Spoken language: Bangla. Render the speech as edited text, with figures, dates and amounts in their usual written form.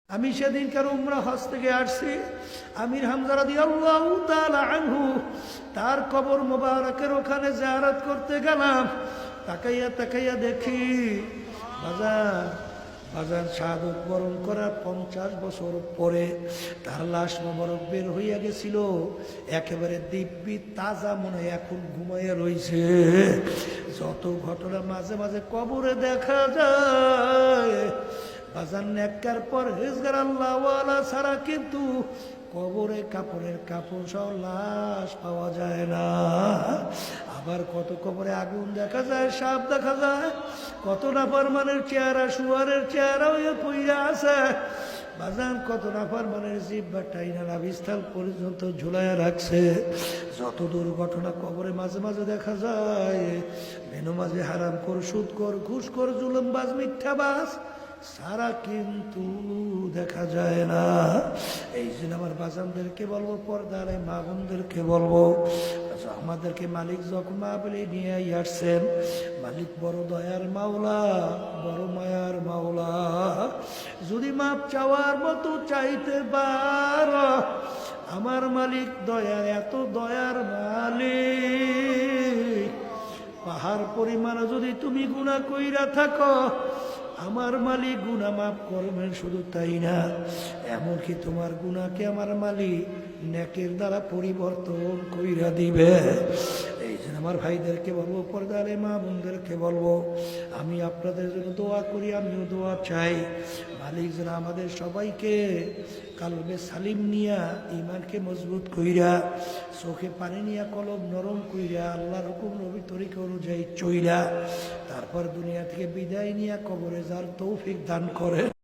আমি সেদিনকার উমরা হজ থেকে আসছি। আমির হামজা রাদিয়াল্লাহু তাআলা আনহু তার কবর মোবারকের ওখানে জিয়ারত করতে গেলাম। তাকাইয়া তাকাইয়া দেখি বাজার শাহাদত বরণ করার 50 বছর পরে তার লাশ মোবারক বের হইয়া গেছিল, একেবারে দিব্যি তাজা, মনে হয় এখন ঘুমাইয়া রইছে। যত ঘটনা মাঝে মাঝে কবরে দেখা যায়, বাজার নেককার পর হেজগার আল্লাহওয়ালা ছাড়া কিন্তু কবরে কাপড়ের কাপড় সহ লাশ পাওয়া যায় না। আবার কত কবরে আগুন দেখা যায়, সাপ দেখা যায়, কত নাফরমানের চেহারা শুয়ারের চেহারা হয়ে পইরা আছে। বাজান কত নাফরমানের জিহ্বা টাইনা নাভিস্থল পর্যন্ত ঝুলাইয়া রাখছে। যত দুর্ঘটনা কবরে মাঝে মাঝে দেখা যায়, বেনমাজি, হারাম কর, সুদ কর, ঘুষ কর, জুলুমবাজ, মিথ্যাবাজ সারা কিন্তু দেখা যায় না। এই জন্য আমার বাজানদেরকে বলবো, পর্দার মা বোনদেরকে বলবো, আমাদেরকে মালিক যখন মা বলে নিয়ে আসছেন, মালিক বড় দয়ার মাওলা, বড় মায়ার মাওলা। যদি মাপ চাওয়ার মতো চাইতে পারো, আমার মালিক দয়া, এত দয়ার মালিক, পাহাড় পরিমাণ যদি তুমি গুনাহ কইরা থাকো, আমার মালিক গুনাহ মাফ করবেন। শুধু তাই না, এমনকি তোমার গুনাহকে আমার মালিক নেকের দ্বারা পরিবর্তন কইরা দিবে। এই জন্য আমার ভাইদেরকে বলবো, পর্দারে মা বোনদেরকে বলবো, আমি আপনাদের জন্য দোয়া করি, আমিও দোয়া চাই। মালিক যেন আমাদের সবাইকে কালবে সালিম নিয়া, ইমানকে মজবুত কইরা, চোখে পানি নিয়া, কলব নরম কইরা, আল্লাহর হুকুম নবী তরিকা অনুযায়ী চইলা, তারপর দুনিয়া থেকে বিদায় নিয়া কবরে যার তৌফিক দান করে।